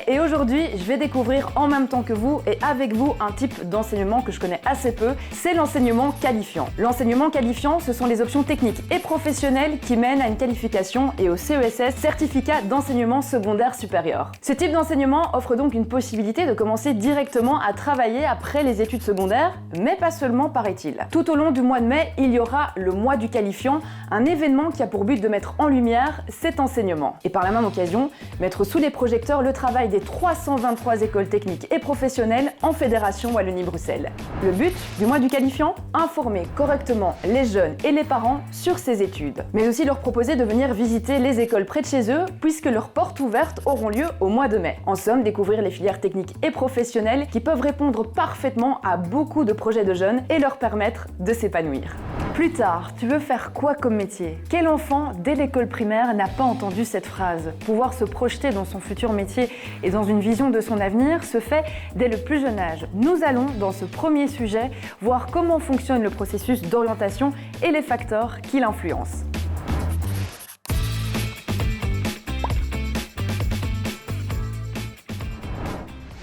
et aujourd'hui je vais découvrir en même temps que vous et avec vous un type d'enseignement que je connais assez peu, c'est l'enseignement qualifiant. L'enseignement qualifiant, ce sont les options techniques et professionnelles qui mènent à une qualification et au CESS, certificat d'enseignement secondaire supérieur. Ce type d'enseignement offre donc une possibilité de commencer directement à travailler après les études secondaires, mais pas seulement paraît-il. Tout au long du mois de mai, il y aura le mois du qualifiant, un événement qui a pour but de mettre en lumière cet enseignement. Et par la même occasion, mettre sous les projecteurs le travail des 323 écoles techniques et professionnelles en Fédération Wallonie-Bruxelles. Le but du mois du qualifiant ? Informer correctement les jeunes et les parents sur ces études, mais aussi leur proposer de venir visiter les écoles près de chez eux puisque leurs portes ouvertes auront lieu au mois de mai. En somme, découvrir les filières techniques et professionnelles qui peuvent répondre parfaitement à beaucoup de projets de jeunes et leur permettre de s'épanouir. Plus tard, tu veux faire quoi comme métier ? Quel enfant, dès l'école primaire, n'a pas entendu cette phrase ? Pouvoir se projeter dans son futur métier et dans une vision de son avenir se fait dès le plus jeune âge. Nous allons, dans ce premier sujet, voir comment fonctionne le processus d'orientation et les facteurs qui l'influencent.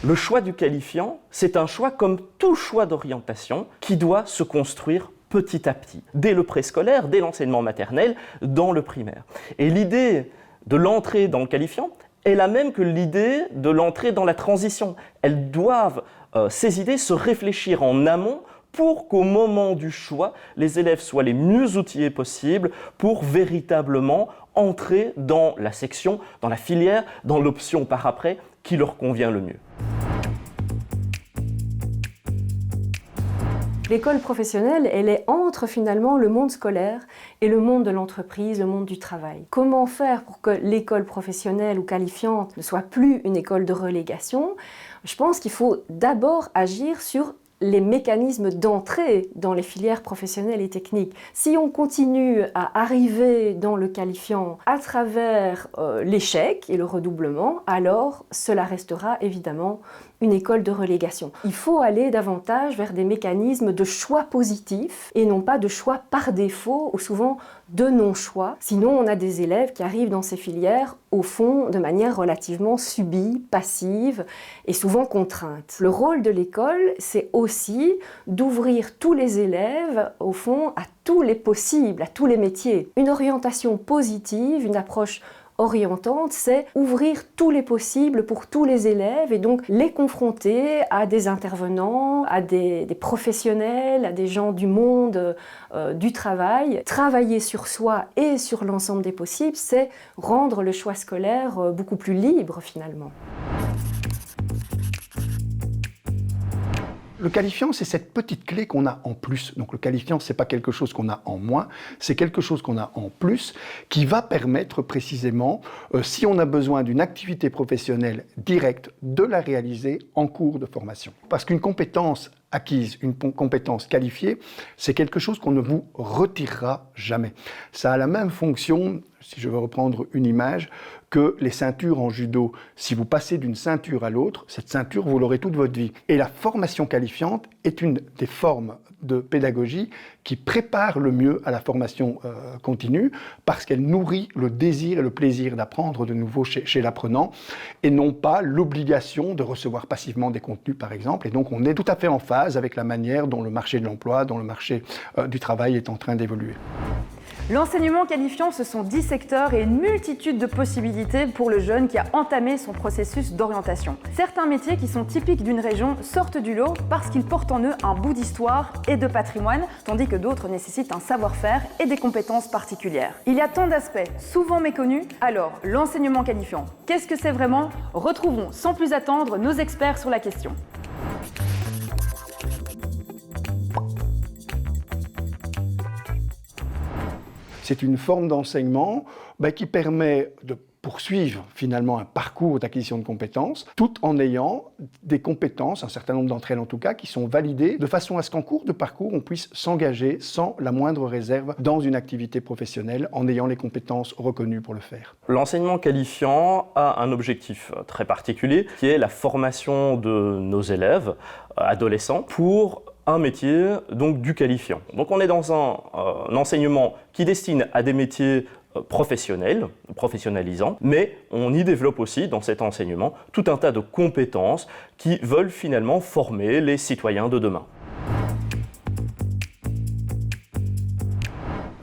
Le choix du qualifiant, c'est un choix comme tout choix d'orientation qui doit se construire petit à petit, dès le préscolaire, dès l'enseignement maternel, dans le primaire. Et l'idée de l'entrée dans le qualifiant est la même que l'idée de l'entrée dans la transition. Elles doivent, ces idées, se réfléchir en amont pour qu'au moment du choix, les élèves soient les mieux outillés possibles pour véritablement entrer dans la section, dans la filière, dans l'option par après qui leur convient le mieux. L'école professionnelle, elle est entre finalement le monde scolaire et le monde de l'entreprise, le monde du travail. Comment faire pour que l'école professionnelle ou qualifiante ne soit plus une école de relégation ? Je pense qu'il faut d'abord agir sur les mécanismes d'entrée dans les filières professionnelles et techniques. Si on continue à arriver dans le qualifiant à travers l'échec et le redoublement, alors cela restera évidemment une école de relégation. Il faut aller davantage vers des mécanismes de choix positifs et non pas de choix par défaut ou souvent de non-choix. Sinon, on a des élèves qui arrivent dans ces filières au fond de manière relativement subie, passive et souvent contrainte. Le rôle de l'école, c'est aussi d'ouvrir tous les élèves au fond à tous les possibles, à tous les métiers. Une orientation positive, une approche orientante, c'est ouvrir tous les possibles pour tous les élèves et donc les confronter à des intervenants, à des professionnels, à des gens du monde du travail. Travailler sur soi et sur l'ensemble des possibles, c'est rendre le choix scolaire beaucoup plus libre finalement. Le qualifiant, c'est cette petite clé qu'on a en plus. Donc le qualifiant, ce n'est pas quelque chose qu'on a en moins, c'est quelque chose qu'on a en plus qui va permettre précisément, si on a besoin d'une activité professionnelle directe, de la réaliser en cours de formation. Parce qu'une compétence acquise, une compétence qualifiée, c'est quelque chose qu'on ne vous retirera jamais. Ça a la même fonction, si je veux reprendre une image, que les ceintures en judo. Si vous passez d'une ceinture à l'autre, cette ceinture, vous l'aurez toute votre vie. Et la formation qualifiante est une des formes de pédagogie qui prépare le mieux à la formation continue parce qu'elle nourrit le désir et le plaisir d'apprendre de nouveau chez l'apprenant et non pas l'obligation de recevoir passivement des contenus, par exemple. Et donc, on est tout à fait en phase avec la manière dont le marché de l'emploi, dont le marché du travail est en train d'évoluer. L'enseignement qualifiant, ce sont 10 secteurs et une multitude de possibilités pour le jeune qui a entamé son processus d'orientation. Certains métiers qui sont typiques d'une région sortent du lot parce qu'ils portent en eux un bout d'histoire et de patrimoine, tandis que d'autres nécessitent un savoir-faire et des compétences particulières. Il y a tant d'aspects, souvent méconnus. Alors, l'enseignement qualifiant, qu'est-ce que c'est vraiment ? Retrouvons sans plus attendre nos experts sur la question. C'est une forme d'enseignement qui permet de poursuivre finalement un parcours d'acquisition de compétences, tout en ayant des compétences, un certain nombre d'entre elles en tout cas, qui sont validées, de façon à ce qu'en cours de parcours, on puisse s'engager sans la moindre réserve dans une activité professionnelle, en ayant les compétences reconnues pour le faire. L'enseignement qualifiant a un objectif très particulier, qui est la formation de nos élèves adolescents pour un métier donc du qualifiant. Donc on est dans un enseignement qui destine à des métiers professionnalisant, mais on y développe aussi dans cet enseignement tout un tas de compétences qui veulent finalement former les citoyens de demain.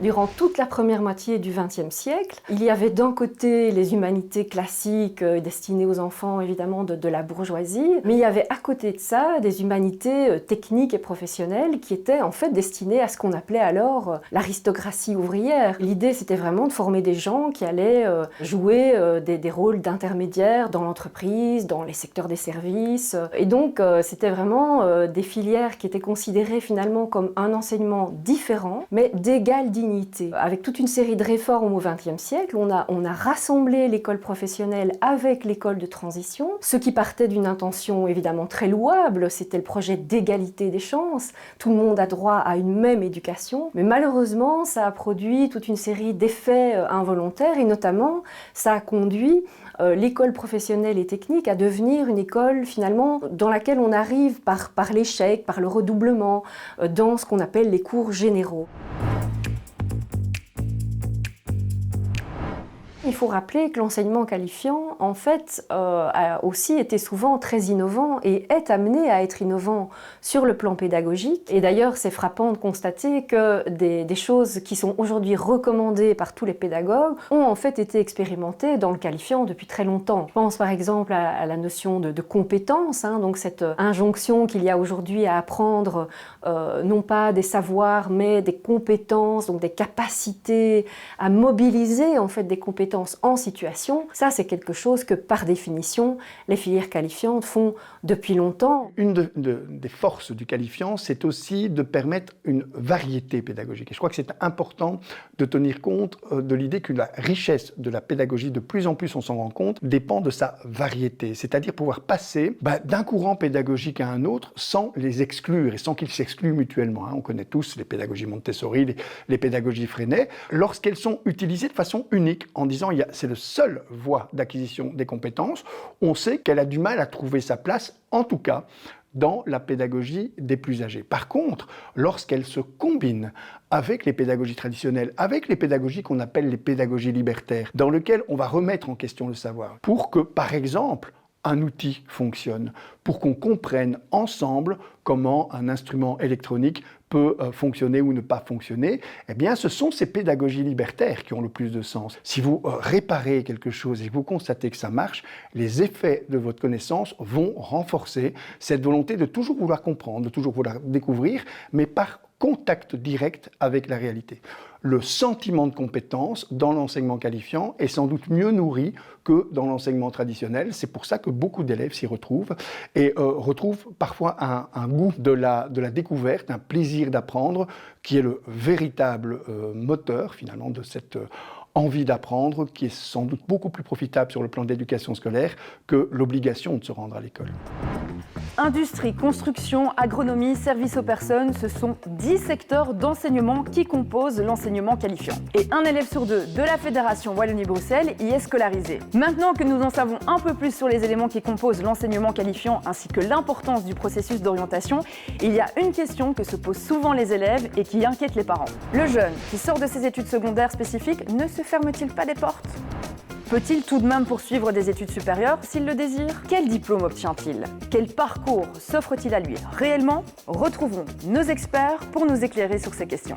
Durant toute la première moitié du XXe siècle, il y avait d'un côté les humanités classiques destinées aux enfants évidemment de la bourgeoisie, mais il y avait à côté de ça des humanités techniques et professionnelles qui étaient en fait destinées à ce qu'on appelait alors l'aristocratie ouvrière. L'idée c'était vraiment de former des gens qui allaient jouer des rôles d'intermédiaires dans l'entreprise, dans les secteurs des services. Et donc c'était vraiment des filières qui étaient considérées finalement comme un enseignement différent, mais d'égale dignité. Avec toute une série de réformes au XXe siècle, on a rassemblé l'école professionnelle avec l'école de transition, ce qui partait d'une intention évidemment très louable, c'était le projet d'égalité des chances, tout le monde a droit à une même éducation, mais malheureusement ça a produit toute une série d'effets involontaires et notamment ça a conduit l'école professionnelle et technique à devenir une école finalement dans laquelle on arrive par l'échec, par le redoublement, dans ce qu'on appelle les cours généraux. Il faut rappeler que l'enseignement qualifiant, en fait, a aussi été souvent très innovant et est amené à être innovant sur le plan pédagogique. Et d'ailleurs, c'est frappant de constater que des choses qui sont aujourd'hui recommandées par tous les pédagogues ont en fait été expérimentées dans le qualifiant depuis très longtemps. Je pense par exemple à la notion de compétence, donc cette injonction qu'il y a aujourd'hui à apprendre non pas des savoirs, mais des compétences, donc des capacités à mobiliser en fait des compétences en situation, ça c'est quelque chose que par définition les filières qualifiantes font depuis longtemps. Une des forces du qualifiant, c'est aussi de permettre une variété pédagogique. Et je crois que c'est important de tenir compte de l'idée que la richesse de la pédagogie, de plus en plus on s'en rend compte, dépend de sa variété. C'est-à-dire pouvoir passer d'un courant pédagogique à un autre sans les exclure et sans qu'ils s'excluent mutuellement. On connaît tous les pédagogies Montessori, les pédagogies Freinet, lorsqu'elles sont utilisées de façon unique en disant c'est la seule voie d'acquisition des compétences, on sait qu'elle a du mal à trouver sa place, en tout cas dans la pédagogie des plus âgés. Par contre, lorsqu'elle se combine avec les pédagogies traditionnelles, avec les pédagogies qu'on appelle les pédagogies libertaires, dans lesquelles on va remettre en question le savoir, pour que, par exemple, un outil fonctionne, pour qu'on comprenne ensemble comment un instrument électronique peut fonctionner ou ne pas fonctionner, eh bien ce sont ces pédagogies libertaires qui ont le plus de sens. Si vous réparez quelque chose et que vous constatez que ça marche, les effets de votre connaissance vont renforcer cette volonté de toujours vouloir comprendre, de toujours vouloir découvrir, mais par contact direct avec la réalité. Le sentiment de compétence dans l'enseignement qualifiant est sans doute mieux nourri que dans l'enseignement traditionnel. C'est pour ça que beaucoup d'élèves s'y retrouvent et retrouvent parfois un goût de la découverte, un plaisir d'apprendre qui est le véritable moteur finalement de cette envie d'apprendre qui est sans doute beaucoup plus profitable sur le plan de l'éducation scolaire que l'obligation de se rendre à l'école. Industrie, construction, agronomie, service aux personnes, ce sont 10 secteurs d'enseignement qui composent l'enseignement qualifiant. Et un élève sur deux de la Fédération Wallonie-Bruxelles y est scolarisé. Maintenant que nous en savons un peu plus sur les éléments qui composent l'enseignement qualifiant ainsi que l'importance du processus d'orientation, il y a une question que se posent souvent les élèves et qui inquiète les parents. Le jeune qui sort de ses études secondaires spécifiques ne se ferme-t-il pas des portes ? Peut-il tout de même poursuivre des études supérieures s'il le désire ? Quel diplôme obtient-il ? Quel parcours s'offre-t-il à lui réellement ? Retrouvons nos experts pour nous éclairer sur ces questions.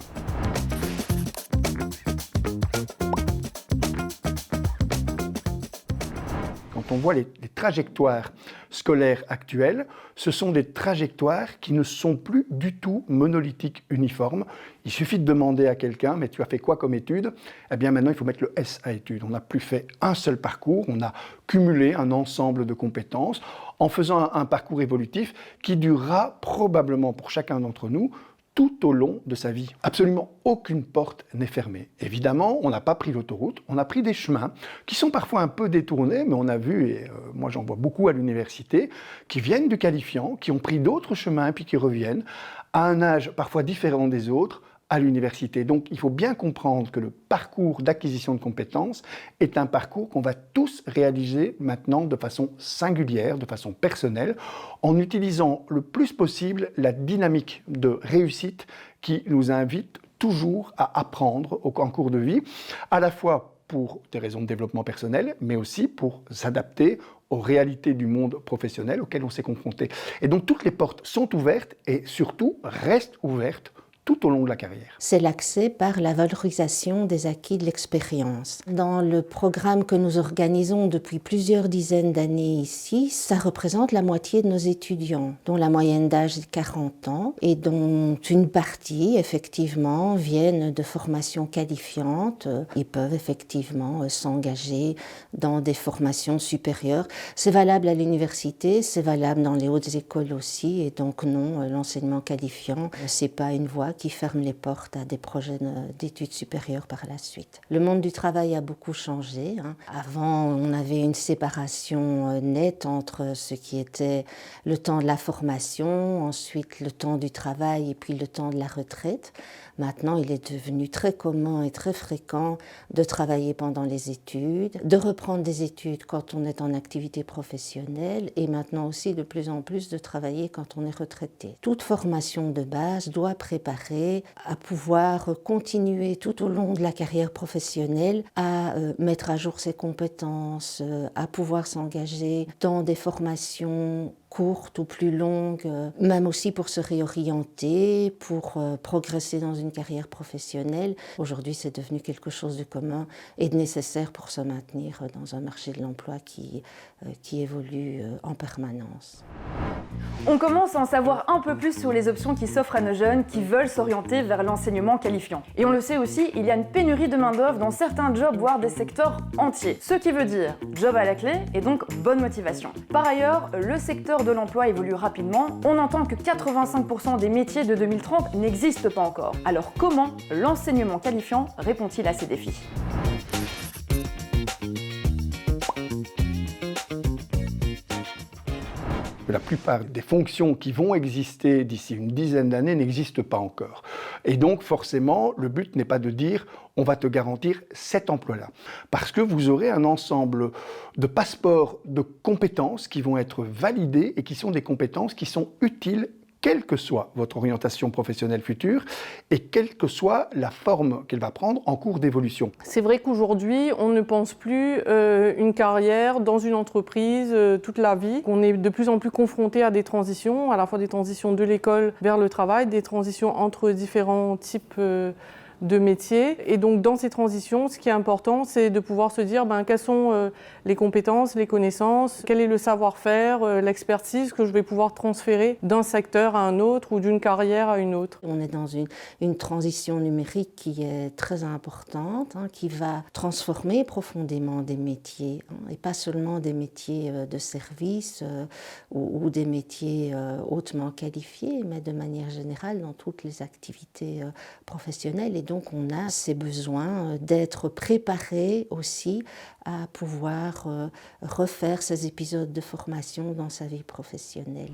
Quand on voit les trajectoires scolaires actuelles, ce sont des trajectoires qui ne sont plus du tout monolithiques, uniformes. Il suffit de demander à quelqu'un « mais tu as fait quoi comme études ?» Eh bien maintenant, il faut mettre le S à études. On n'a plus fait un seul parcours, on a cumulé un ensemble de compétences en faisant un parcours évolutif qui durera probablement pour chacun d'entre nous tout au long de sa vie. Absolument aucune porte n'est fermée. Évidemment, on n'a pas pris l'autoroute, on a pris des chemins qui sont parfois un peu détournés, mais on a vu, et moi j'en vois beaucoup à l'université, qui viennent du qualifiant, qui ont pris d'autres chemins puis qui reviennent à un âge parfois différent des autres, à l'université. Donc il faut bien comprendre que le parcours d'acquisition de compétences est un parcours qu'on va tous réaliser maintenant de façon singulière, de façon personnelle, en utilisant le plus possible la dynamique de réussite qui nous invite toujours à apprendre en cours de vie, à la fois pour des raisons de développement personnel, mais aussi pour s'adapter aux réalités du monde professionnel auquel on s'est confronté. Et donc toutes les portes sont ouvertes et surtout restent ouvertes tout au long de la carrière. C'est l'accès par la valorisation des acquis de l'expérience. Dans le programme que nous organisons depuis plusieurs dizaines d'années ici, ça représente la moitié de nos étudiants, dont la moyenne d'âge est 40 ans et dont une partie, effectivement, viennent de formations qualifiantes. Ils peuvent effectivement s'engager dans des formations supérieures. C'est valable à l'université, c'est valable dans les hautes écoles aussi, et donc non, l'enseignement qualifiant, c'est pas une voie qui ferme les portes à des projets d'études supérieures par la suite. Le monde du travail a beaucoup changé. Avant, on avait une séparation nette entre ce qui était le temps de la formation, ensuite le temps du travail et puis le temps de la retraite. Maintenant, il est devenu très commun et très fréquent de travailler pendant les études, de reprendre des études quand on est en activité professionnelle et maintenant aussi de plus en plus de travailler quand on est retraité. Toute formation de base doit préparer à pouvoir continuer tout au long de la carrière professionnelle à mettre à jour ses compétences, à pouvoir s'engager dans des formations courtes ou plus longues, même aussi pour se réorienter, pour progresser dans une carrière professionnelle. Aujourd'hui, c'est devenu quelque chose de commun et de nécessaire pour se maintenir dans un marché de l'emploi qui évolue en permanence. On commence à en savoir un peu plus sur les options qui s'offrent à nos jeunes qui veulent s'orienter vers l'enseignement qualifiant. Et on le sait aussi, il y a une pénurie de main-d'œuvre dans certains jobs, voire des secteurs entiers. Ce qui veut dire job à la clé et donc bonne motivation. Par ailleurs, le secteur de l'emploi évolue rapidement. On entend que 85% des métiers de 2030 n'existent pas encore. Alors comment l'enseignement qualifiant répond-il à ces défis ? La plupart des fonctions qui vont exister d'ici une dizaine d'années n'existent pas encore. Et donc forcément, le but n'est pas de dire on va te garantir cet emploi-là. Parce que vous aurez un ensemble de passeports de compétences qui vont être validés et qui sont des compétences qui sont utiles quelle que soit votre orientation professionnelle future et quelle que soit la forme qu'elle va prendre en cours d'évolution. C'est vrai qu'aujourd'hui, on ne pense plus une carrière dans une entreprise toute la vie. On est de plus en plus confronté à des transitions, à la fois des transitions de l'école vers le travail, des transitions entre différents types de métiers. Et donc dans ces transitions, ce qui est important, c'est de pouvoir se dire quelles sont les compétences, les connaissances, quel est le savoir-faire, l'expertise que je vais pouvoir transférer d'un secteur à un autre ou d'une carrière à une autre. On est dans une transition numérique qui est très importante, qui va transformer profondément des métiers, et pas seulement des métiers de service ou des métiers hautement qualifiés, mais de manière générale dans toutes les activités professionnelles. Et donc on a ces besoins d'être préparé aussi à pouvoir refaire ces épisodes de formation dans sa vie professionnelle.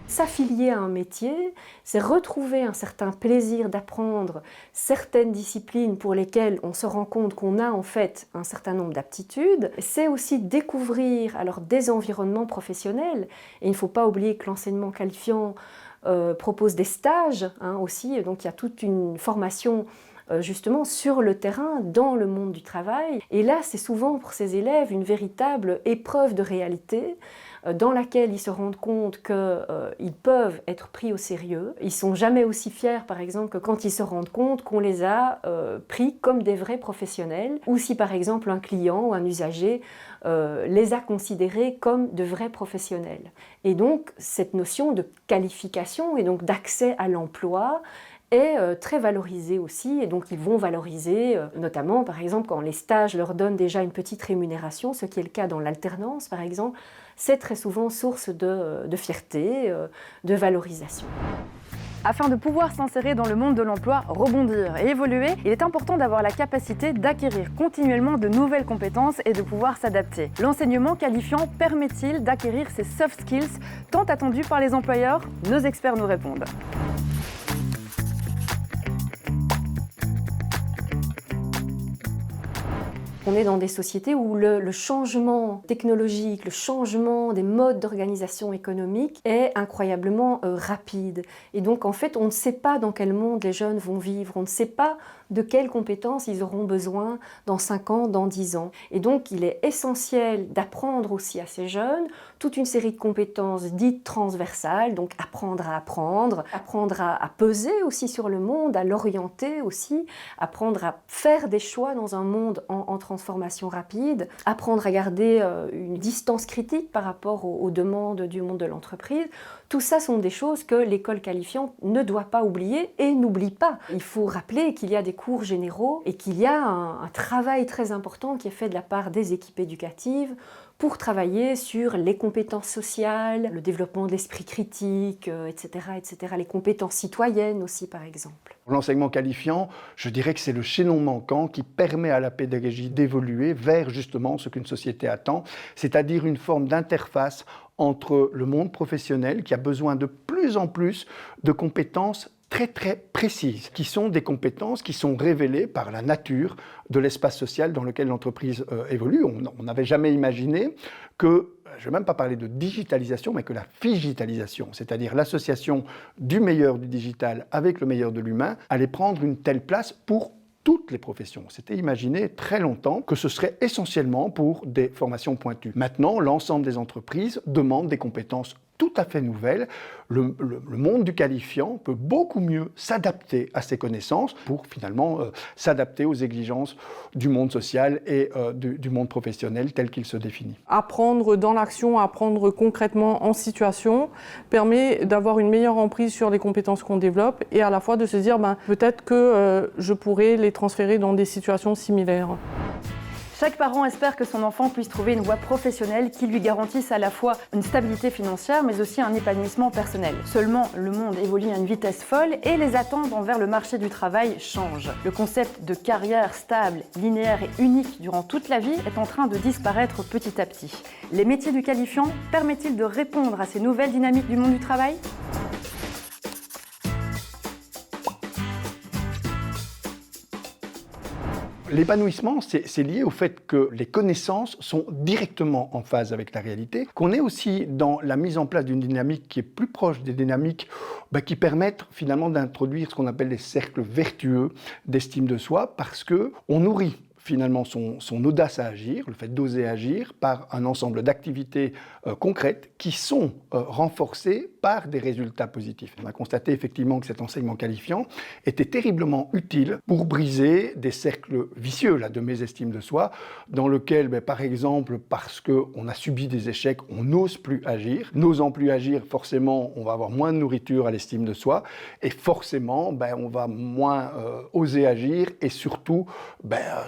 S'affilier à un métier, c'est retrouver un certain plaisir d'apprendre certaines disciplines pour lesquelles on se rend compte qu'on a en fait un certain nombre d'aptitudes. C'est aussi découvrir alors des environnements professionnels. Et il ne faut pas oublier que l'enseignement qualifiant propose des stages aussi, donc il y a toute une formation justement sur le terrain, dans le monde du travail. Et là, c'est souvent pour ces élèves une véritable épreuve de réalité dans laquelle ils se rendent compte qu'ils peuvent être pris au sérieux. Ils ne sont jamais aussi fiers, par exemple, que quand ils se rendent compte qu'on les a pris comme des vrais professionnels, ou si, par exemple, un client ou un usager les a considérés comme de vrais professionnels. Et donc, cette notion de qualification et donc d'accès à l'emploi est très valorisée aussi, et donc ils vont valoriser, notamment par exemple quand les stages leur donnent déjà une petite rémunération, ce qui est le cas dans l'alternance par exemple, c'est très souvent source de fierté, de valorisation. Afin de pouvoir s'insérer dans le monde de l'emploi, rebondir et évoluer, il est important d'avoir la capacité d'acquérir continuellement de nouvelles compétences et de pouvoir s'adapter. L'enseignement qualifiant permet-il d'acquérir ces soft skills tant attendus par les employeurs? Nos experts nous répondent. On est dans des sociétés où le changement technologique, le changement des modes d'organisation économique est incroyablement rapide. Et donc en fait, on ne sait pas dans quel monde les jeunes vont vivre, on ne sait pas de quelles compétences ils auront besoin dans 5 ans, dans 10 ans. Et donc il est essentiel d'apprendre aussi à ces jeunes toute une série de compétences dites transversales, donc apprendre à peser aussi sur le monde, à l'orienter aussi, apprendre à faire des choix dans un monde en transformation rapide, apprendre à garder une distance critique par rapport aux demandes du monde de l'entreprise. Tout ça sont des choses que l'école qualifiante ne doit pas oublier et n'oublie pas. Il faut rappeler qu'il y a des cours généraux et qu'il y a un travail très important qui est fait de la part des équipes éducatives pour travailler sur les compétences sociales, le développement de l'esprit critique, etc., etc., les compétences citoyennes aussi, par exemple. L'enseignement qualifiant, je dirais que c'est le chaînon manquant qui permet à la pédagogie d'évoluer vers justement ce qu'une société attend, c'est-à-dire une forme d'interface entre le monde professionnel qui a besoin de plus en plus de compétences très très précises, qui sont des compétences qui sont révélées par la nature de l'espace social dans lequel l'entreprise évolue. On n'avait jamais imaginé que, je ne vais même pas parler de digitalisation, mais que la figitalisation, c'est-à-dire l'association du meilleur du digital avec le meilleur de l'humain, allait prendre une telle place pour toutes les professions. C'était imaginé très longtemps que ce serait essentiellement pour des formations pointues. Maintenant, l'ensemble des entreprises demandent des compétences tout à fait nouvelles. Le monde du qualifiant peut beaucoup mieux s'adapter à ces connaissances pour finalement s'adapter aux exigences du monde social et du monde professionnel tel qu'il se définit. Apprendre dans l'action, apprendre concrètement en situation permet d'avoir une meilleure emprise sur les compétences qu'on développe et à la fois de se dire peut-être que je pourrais les transférer dans des situations similaires. Chaque parent espère que son enfant puisse trouver une voie professionnelle qui lui garantisse à la fois une stabilité financière mais aussi un épanouissement personnel. Seulement, le monde évolue à une vitesse folle et les attentes envers le marché du travail changent. Le concept de carrière stable, linéaire et unique durant toute la vie est en train de disparaître petit à petit. Les métiers du qualifiant permettent-ils de répondre à ces nouvelles dynamiques du monde du travail ? L'épanouissement, c'est lié au fait que les connaissances sont directement en phase avec la réalité, qu'on est aussi dans la mise en place d'une dynamique qui est plus proche des dynamiques qui permettent finalement d'introduire ce qu'on appelle des cercles vertueux d'estime de soi, parce qu'on nourrit finalement son audace à agir, le fait d'oser agir, par un ensemble d'activités concrètes qui sont renforcées par des résultats positifs. On a constaté effectivement que cet enseignement qualifiant était terriblement utile pour briser des cercles vicieux de mésestime de soi, dans lequel, par exemple, parce qu'on a subi des échecs, on n'ose plus agir. N'osant plus agir, forcément, on va avoir moins de nourriture à l'estime de soi, et forcément, on va moins oser agir, et surtout,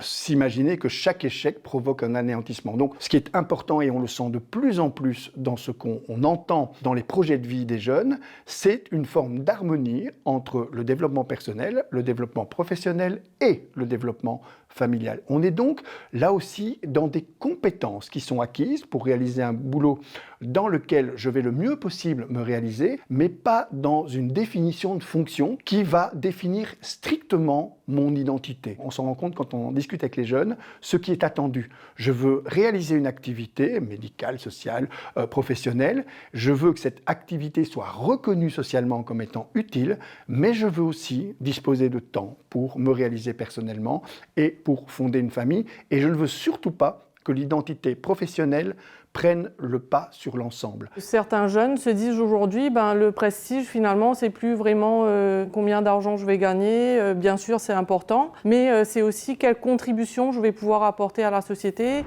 s'imaginer que chaque échec provoque un anéantissement. Donc, ce qui est important, et on le sent de plus en plus dans ce qu'on entend dans les projets de vie des jeunes, c'est une forme d'harmonie entre le développement personnel, le développement professionnel et le développement familial. On est donc là aussi dans des compétences qui sont acquises pour réaliser un boulot dans lequel je vais le mieux possible me réaliser, mais pas dans une définition de fonction qui va définir strictement mon identité. On s'en rend compte quand on discute avec les jeunes, ce qui est attendu. Je veux réaliser une activité médicale, sociale, professionnelle. Je veux que cette activité soit reconnue socialement comme étant utile, mais je veux aussi disposer de temps pour me réaliser personnellement et pour fonder une famille. Et je ne veux surtout pas que l'identité professionnelle prenne le pas sur l'ensemble. Certains jeunes se disent aujourd'hui, le prestige finalement c'est plus vraiment combien d'argent je vais gagner, bien sûr c'est important, mais c'est aussi quelle contribution je vais pouvoir apporter à la société.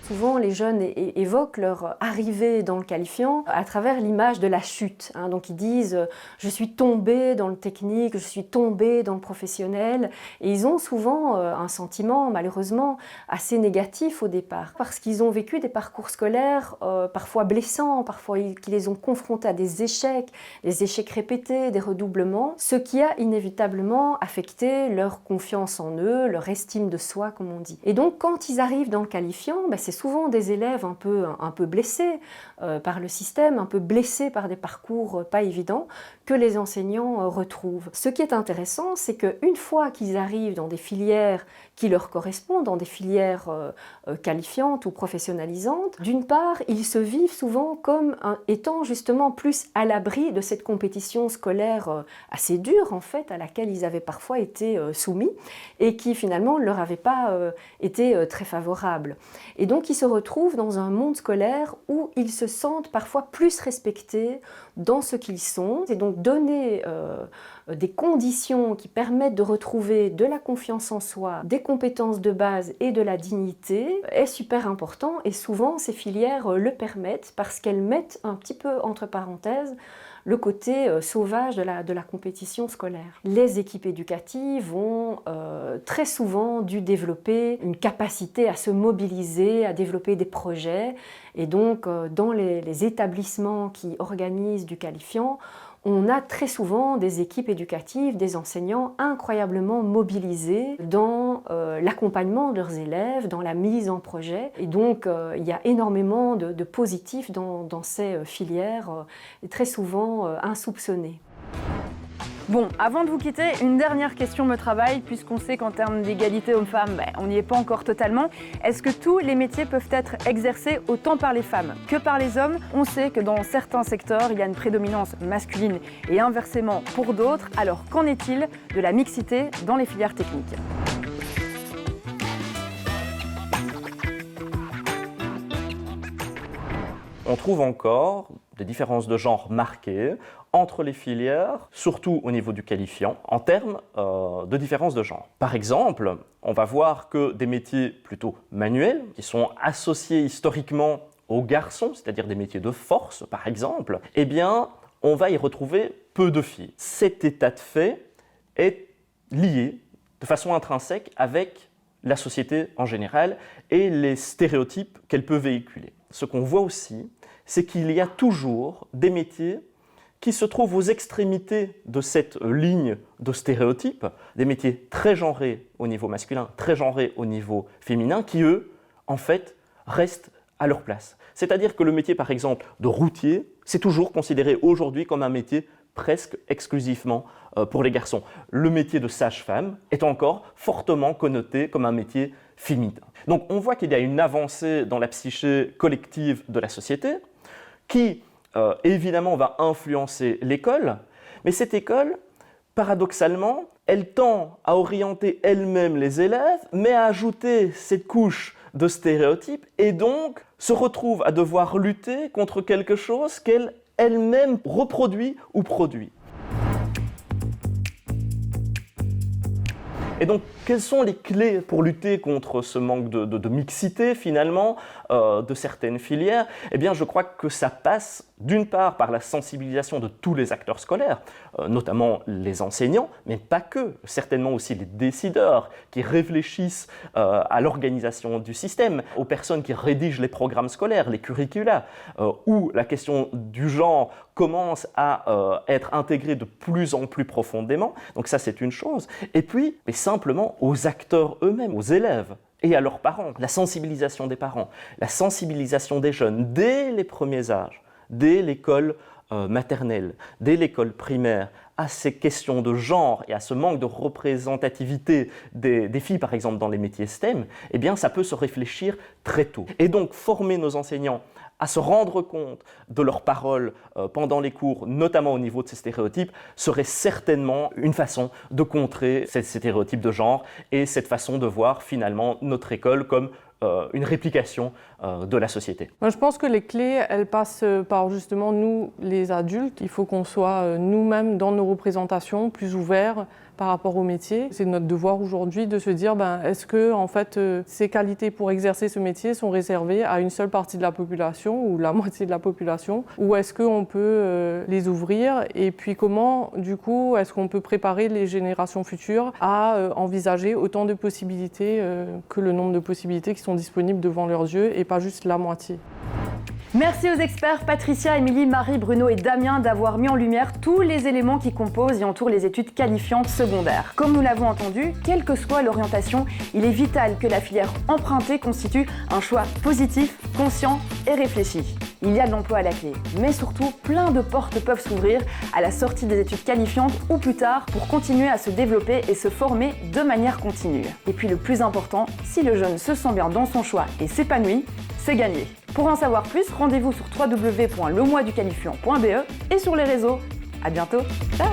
Souvent, les jeunes évoquent leur arrivée dans le qualifiant à travers l'image de la chute. Donc ils disent « je suis tombé dans le technique, je suis tombé dans le professionnel ». Et ils ont souvent un sentiment, malheureusement, assez négatif au départ, parce qu'ils ont vécu des parcours scolaires parfois blessants, parfois qui les ont confrontés à des échecs répétés, des redoublements, ce qui a inévitablement affecté leur confiance en eux, leur estime de soi, comme on dit. Et donc, quand ils arrivent dans le qualifiant, c'est souvent des élèves un peu blessés par le système, un peu blessés par des parcours pas évidents, que les enseignants retrouvent. Ce qui est intéressant, c'est qu'une fois qu'ils arrivent dans des filières qui leur correspondent, dans des filières qualifiantes ou professionnalisantes, d'une part, ils se vivent souvent comme étant justement plus à l'abri de cette compétition scolaire assez dure, en fait, à laquelle ils avaient parfois été soumis et qui finalement ne leur avait pas été très favorable. Et donc, ils se retrouvent dans un monde scolaire où ils se sentent parfois plus respectés dans ce qu'ils sont, et donc donner des conditions qui permettent de retrouver de la confiance en soi, des compétences de base et de la dignité est super important, et souvent ces filières le permettent parce qu'elles mettent un petit peu entre parenthèses le côté sauvage de la compétition scolaire. Les équipes éducatives ont très souvent dû développer une capacité à se mobiliser, à développer des projets, et donc dans les établissements qui organisent du qualifiant, on a très souvent des équipes éducatives, des enseignants incroyablement mobilisés dans l'accompagnement de leurs élèves, dans la mise en projet. Et donc, il y a énormément de positifs dans ces filières, très souvent insoupçonnés. Bon, avant de vous quitter, une dernière question me travaille, puisqu'on sait qu'en termes d'égalité hommes-femmes, on n'y est pas encore totalement. Est-ce que tous les métiers peuvent être exercés autant par les femmes que par les hommes? On sait que dans certains secteurs, il y a une prédominance masculine et inversement pour d'autres. Alors qu'en est-il de la mixité dans les filières techniques? On trouve encore des différences de genre marquées entre les filières, surtout au niveau du qualifiant, en termes de différences de genre. Par exemple, on va voir que des métiers plutôt manuels, qui sont associés historiquement aux garçons, c'est-à-dire des métiers de force par exemple, eh bien, on va y retrouver peu de filles. Cet état de fait est lié de façon intrinsèque avec la société en général et les stéréotypes qu'elle peut véhiculer. Ce qu'on voit aussi, c'est qu'il y a toujours des métiers qui se trouvent aux extrémités de cette ligne de stéréotypes, des métiers très genrés au niveau masculin, très genrés au niveau féminin, qui eux, en fait, restent à leur place. C'est-à-dire que le métier, par exemple, de routier, c'est toujours considéré aujourd'hui comme un métier presque exclusivement pour les garçons. Le métier de sage-femme est encore fortement connoté comme un métier féminin. Donc on voit qu'il y a une avancée dans la psyché collective de la société qui, évidemment, va influencer l'école, mais cette école, paradoxalement, elle tend à orienter elle-même les élèves, mais à ajouter cette couche de stéréotypes et donc se retrouve à devoir lutter contre quelque chose qu'elle elle-même reproduit ou produit. Et donc, quelles sont les clés pour lutter contre ce manque de mixité, finalement, de certaines filières? Eh bien, je crois que ça passe, d'une part, par la sensibilisation de tous les acteurs scolaires, notamment les enseignants, mais pas que, certainement aussi les décideurs qui réfléchissent à l'organisation du système, aux personnes qui rédigent les programmes scolaires, les curricula, où la question du genre commence à être intégrée de plus en plus profondément. Donc ça, c'est une chose. Et puis, mais simplement aux acteurs eux-mêmes, aux élèves et à leurs parents. La sensibilisation des parents, la sensibilisation des jeunes dès les premiers âges, dès l'école maternelle, dès l'école primaire, à ces questions de genre et à ce manque de représentativité des filles, par exemple, dans les métiers STEM, eh bien, ça peut se réfléchir très tôt. Et donc, former nos enseignants à se rendre compte de leurs paroles pendant les cours, notamment au niveau de ces stéréotypes, serait certainement une façon de contrer ces stéréotypes de genre et cette façon de voir finalement notre école comme une réplication de la société. Moi, je pense que les clés, elles passent par justement nous, les adultes. Il faut qu'on soit nous-mêmes dans nos représentations plus ouverts par rapport au métier. C'est notre devoir aujourd'hui de se dire, est-ce que en fait, ces qualités pour exercer ce métier sont réservées à une seule partie de la population ou la moitié de la population, ou est-ce qu'on peut les ouvrir, et puis comment, du coup, est-ce qu'on peut préparer les générations futures à envisager autant de possibilités que le nombre de possibilités qui sont disponibles devant leurs yeux et pas juste la moitié. Merci aux experts Patricia, Émilie, Marie, Bruno et Damien d'avoir mis en lumière tous les éléments qui composent et entourent les études qualifiantes secondaires. Comme nous l'avons entendu, quelle que soit l'orientation, il est vital que la filière empruntée constitue un choix positif, conscient et réfléchi. Il y a de l'emploi à la clé, mais surtout, plein de portes peuvent s'ouvrir à la sortie des études qualifiantes ou plus tard pour continuer à se développer et se former de manière continue. Et puis le plus important, si le jeune se sent bien dans son choix et s'épanouit, c'est gagné. Pour en savoir plus, rendez-vous sur www.lemoisduqualifiant.be et sur les réseaux. À bientôt, ciao!